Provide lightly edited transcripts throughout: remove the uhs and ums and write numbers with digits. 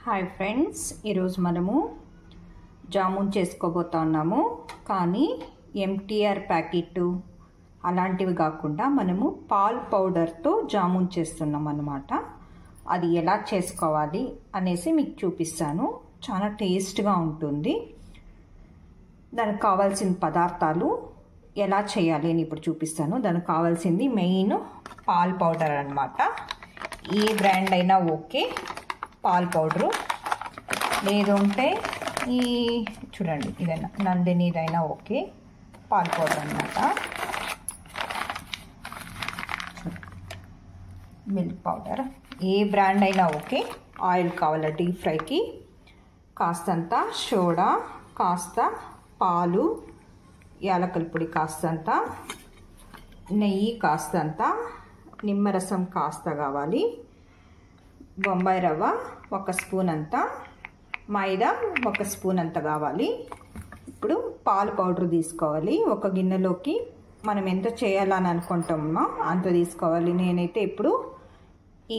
Hi friends, ఈరోజు మనము జామున్ చేసుకోబోతున్నాము. కానీ ఎంటీఆర్ ప్యాకెట్ అలాంటివి కాకుండా మనము పాల్ పౌడర్తో జామున్ చేస్తున్నాం అన్నమాట. అది ఎలా చేసుకోవాలి అనేసి మీకు చూపిస్తాను. చాలా టేస్ట్గా ఉంటుంది. దానికి కావాల్సిన పదార్థాలు ఎలా చేయాలి అని ఇప్పుడు చూపిస్తాను. దానికి కావాల్సింది మెయిన్ పాల్ పౌడర్ అన్నమాట. ఏ బ్రాండ్ అయినా ఓకే, పాల్ పౌడరు. లేదంటే ఈ చూడండి, ఇదైనా నందినిదైనా ఓకే, పాల్ పౌడర్ అన్నమాట. మిల్క్ పౌడర్, ఏ బ్రాండ్ అయినా ఓకే. ఆయిల్ కావాలి డీప్ ఫ్రైకి. కాస్తంత సోడా, కాస్త పాలు, యాలకుల పొడి కాస్తంత, నెయ్యి కాస్తంత, నిమ్మరసం కాస్త కావాలి, బొంబాయి రవ్వ 1 స్పూన్ అంతా, మైదా 1 స్పూన్ అంత కావాలి. ఇప్పుడు పాలు పౌడర్ తీసుకోవాలి. ఒక గిన్నెలోకి మనం ఎంత చేయాలని అనుకుంటామో అంత తీసుకోవాలి. నేనైతే ఇప్పుడు ఈ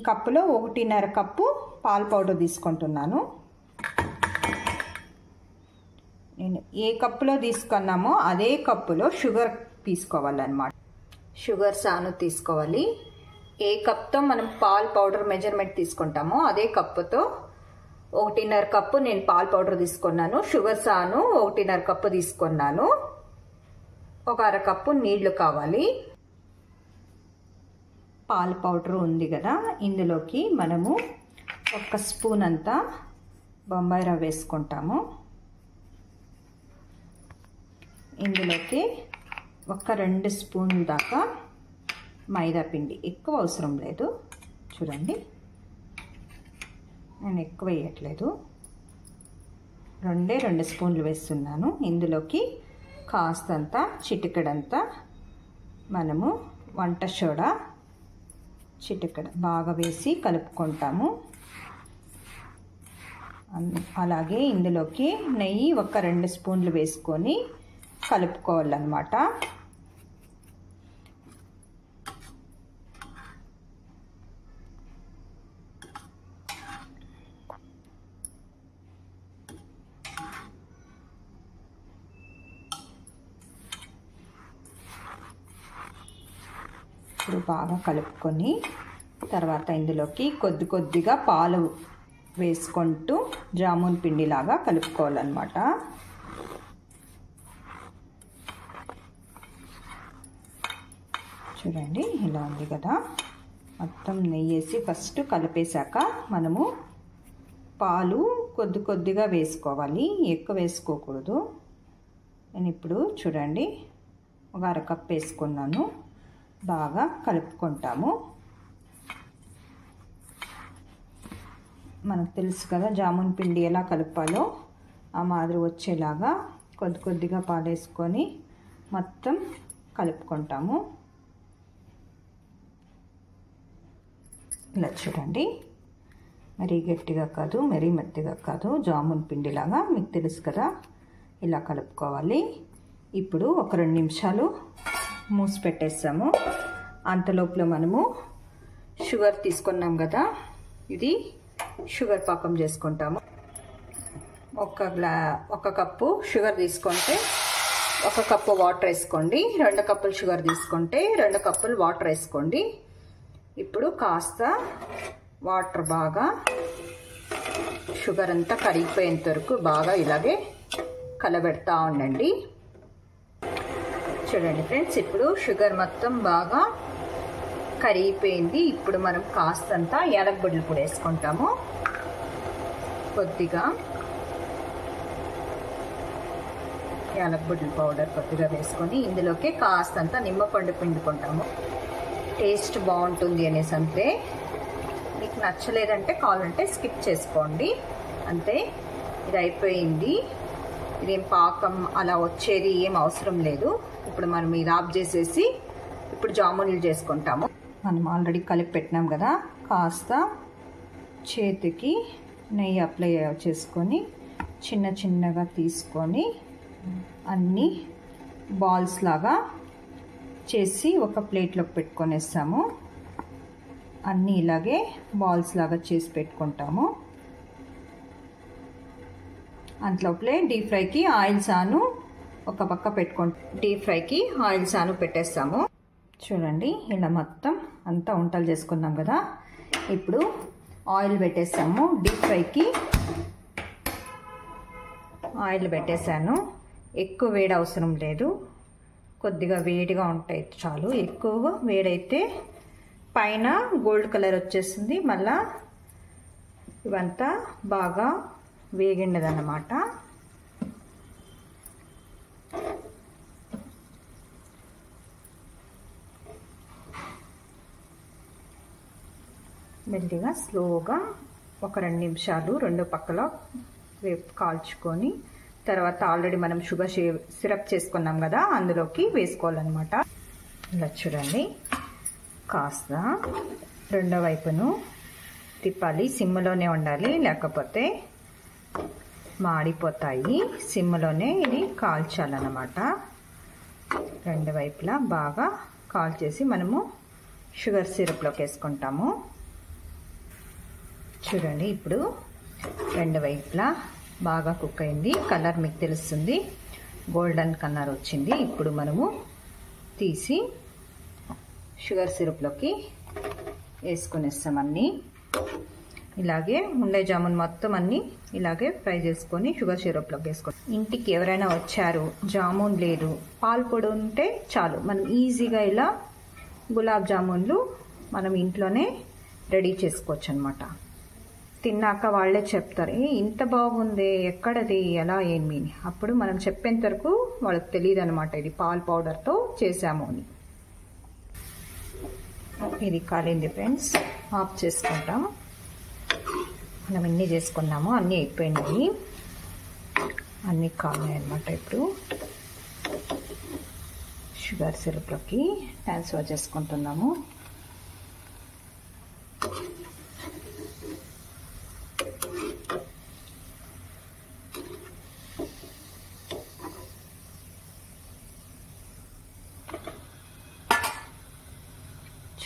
కప్పులో 1.5 కప్పు పాలు పౌడర్ తీసుకుంటున్నాను. నేను ఏ కప్పులో తీసుకున్నామో అదే కప్పులో షుగర్ తీసుకోవాలన్నమాట. షుగర్ సాను తీసుకోవాలి. ఏ కప్తో మనం పాల్ పౌడర్ మెజర్మెంట్ తీసుకుంటామో అదే కప్పుతో 1.5 కప్పు నేను పాల్ పౌడర్ తీసుకున్నాను. షుగర్ సాను 1.5 కప్పు తీసుకున్నాను. 1/2 కప్పు నీళ్లు కావాలి. పాల్ పౌడర్ ఉంది కదా, ఇందులోకి మనము 1 స్పూన్ అంతా బొంబాయి రవ్వ వేసుకుంటాము. ఇందులోకి 1-2 స్పూన్ల దాకా మైదా పిండి. ఎక్కువ అవసరం లేదు. చూడండి, నేను ఎక్కువ వేయట్లేదు, 2 స్పూన్లు వేస్తున్నాను. ఇందులోకి కాస్తంత చిటికెడంతా మనము వంట సోడా చిటికెడ బాగా వేసి కలుపుకుంటాము. అలాగే ఇందులోకి నెయ్యి 1-2 స్పూన్లు వేసుకొని కలుపుకోవాలన్నమాట. ఇప్పుడు బాగా కలుపుకొని తర్వాత ఇందులోకి కొద్దిగా పాలు వేసుకుంటూ జామున్ పిండిలాగా కలుపుకోవాలన్నమాట. చూడండి, ఇలా ఉంది కదా. మొత్తం నెయ్యి వేసి ఫస్ట్ కలిపేశాక మనము పాలు కొద్దిగా వేసుకోవాలి, ఎక్కువ వేసుకోకూడదు. నేను ఇప్పుడు చూడండి 1/2 కప్ వేసుకున్నాను. బాగా కలుపుకుంటాము. మనకు తెలుసు కదా జామున్ పిండి ఎలా కలపాలో, ఆ మాదిరి వచ్చేలాగా కొద్దిగా పాలు వేసుకొని మొత్తం కలుపుకుంటాము. ఇలా చూడండి, మరీ గట్టిగా కాదు, మరీ మెత్తగా కాదు, జామున్ పిండిలాగా మీకు తెలుసు కదా, ఇలా కలుపుకోవాలి. ఇప్పుడు 1-2 నిమిషాలు మూసి పెట్టేస్తాము. అంతలోపల మనము షుగర్ తీసుకున్నాం కదా, ఇది షుగర్ పాకం చేసుకుంటాము. 1 కప్పు షుగర్ తీసుకుంటే 1 కప్పు వాటర్ వేసుకోండి. 2 కప్పులు షుగర్ తీసుకుంటే 2 కప్పులు వాటర్ వేసుకోండి. ఇప్పుడు కాస్త వాటర్ బాగా షుగర్ అంతా కరిగిపోయేంత వరకు బాగా ఇలాగే కలబెడతా ఉండండి. చూడండి ఫ్రెండ్స్, ఇప్పుడు షుగర్ మొత్తం బాగా కరిగిపోయింది. ఇప్పుడు మనం కాస్తంత యాలకుల పొడి వేసుకుంటాము. కొద్దిగా యాలకుల పౌడర్ కొద్దిగా వేసుకొని ఇందులోకి కాస్తంత నిమ్మపండు పిండుకుంటాము. టేస్ట్ బాగుంటుంది అనేసి. అంతే, మీకు నచ్చలేదంటే కావాలంటే స్కిప్ చేసుకోండి. అంతే, ఇది అయిపోయింది. ఇదేం పాకం అలా వచ్చేది ఏం అవసరం లేదు. ఇప్పుడు మనం ఇది ఆఫ్ చేసేసి ఇప్పుడు జామున్లు చేసుకుంటాము. మనం ఆల్రెడీ కలిపి పెట్టినాం కదా, కాస్త చేతికి నెయ్యి అప్లై చేసుకొని చిన్నగా తీసుకొని అన్నీ బాల్స్ లాగా చేసి ఒక ప్లేట్లోకి పెట్టుకొనేస్తాము. అన్నీ ఇలాగే బాల్స్ లాగా చేసి పెట్టుకుంటాము. అంతలోపలే డీప్ ఫ్రైకి ఆయిల్ సాను ఒక పక్క డీప్ ఫ్రైకి ఆయిల్ సాను పెట్టేస్తాము. చూడండి ఇలా మొత్తం అంతా వంటలు చేసుకున్నాం కదా. ఇప్పుడు ఆయిల్ పెట్టేస్తాము. డీప్ ఫ్రైకి ఆయిల్ పెట్టేసాను. ఎక్కువ వేడి అవసరం లేదు, కొద్దిగా వేడిగా ఉంటాయి చాలు. ఎక్కువ వేడైతే పైన గోల్డ్ కలర్ వచ్చేస్తుంది, మళ్ళా ఇవంతా బాగా వేగిండదన్నమాట. మెల్లిగా స్లోగా ఒక 2 నిమిషాలు రెండు పక్కల వేపు కాల్చుకొని తర్వాత ఆల్రెడీ మనం షుగర్ సిరప్ చేసుకున్నాం కదా, అందులోకి వేసుకోవాలన్నమాట. ఇలా చూడండి, కాస్త రెండో వైపును తిప్పాలి. సిమ్లోనే ఉండాలి, లేకపోతే మాడిపోతాయి. సిమ్లోనే ఇది కాల్చాలన్నమాట. రెండు వైపులా బాగా కాల్చేసి మనము షుగర్ సిరప్లోకి వేసుకుంటాము. చూడండి ఇప్పుడు రెండు వైపులా బాగా కుక్ అయింది. కలర్ మీకు తెలుస్తుంది, గోల్డెన్ కలర్ వచ్చింది. ఇప్పుడు మనము తీసి షుగర్ సిరప్లోకి వేసుకునేస్తాం. అన్నీ ఇలాగే ఉండే జామున్ మొత్తం అన్నీ ఇలాగే ఫ్రై చేసుకొని షుగర్ సిరప్లోకి వేసుకోండి. ఇంటికి ఎవరైనా వచ్చారు, జామున్ లేదు, పాలు పొడి ఉంటే చాలు, మనం ఈజీగా ఇలా గులాబ్ జామున్లు మనం ఇంట్లోనే రెడీ చేసుకోవచ్చు అనమాట. తిన్నాక వాళ్ళే చెప్తారు, ఇంత బాగుంది, ఎక్కడది, ఎలా, ఏమి. అప్పుడు మనం చెప్పేంత వరకు వాళ్ళకి తెలియదు అనమాట ఇది పాల్ పౌడర్తో చేసాము అని. ఇది కాలింది ఫ్రెండ్స్, ఆఫ్ చేసుకుంటాం. మనం ఎన్ని చేసుకున్నామో అన్నీ అయిపోయినాయి, అన్నీ కాలినాయి అనమాట. ఇప్పుడు షుగర్ సిరప్లోకి ట్రాన్స్ఫర్ చేసుకుంటున్నాము.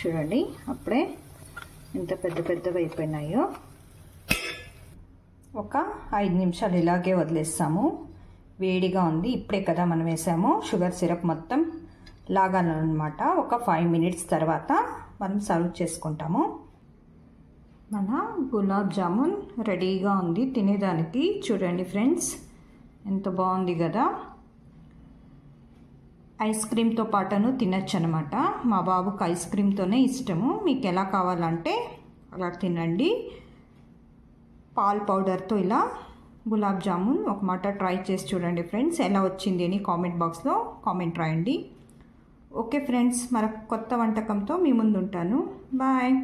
చూడండి అప్పుడే ఎంత పెద్ద పెద్దగా అయిపోయినాయో. ఒక 5 నిమిషాలు ఇలాగే వదిలేస్తాము. వేడిగా ఉంది, ఇప్పుడే కదా మనం వేసాము. షుగర్ సిరప్ మొత్తం లాగాలన్నమాట. ఒక 5 మినిట్స్ తర్వాత మనం సర్వ్ చేసుకుంటాము. మన గులాబ్ జామున్ రెడీగా ఉంది తినేదానికి. చూడండి ఫ్రెండ్స్ ఎంత బాగుంది కదా. ఐస్ క్రీమ్తో పాటును తినచ్చు అనమాట. మా బాబుకి ఐస్ క్రీమ్తోనే ఇష్టము. మీకు ఎలా కావాలంటే అలా తినండి. పాల్ పౌడర్తో ఇలా గులాబ్ జామున్ ఒక మాట ట్రై చేసి చూడండి ఫ్రెండ్స్. ఎలా వచ్చింది అని కామెంట్ బాక్స్లో కామెంట్ రాయండి. ఓకే ఫ్రెండ్స్, మరొక కొత్త వంటకంతో మీ ముందు ఉంటాను. బాయ్.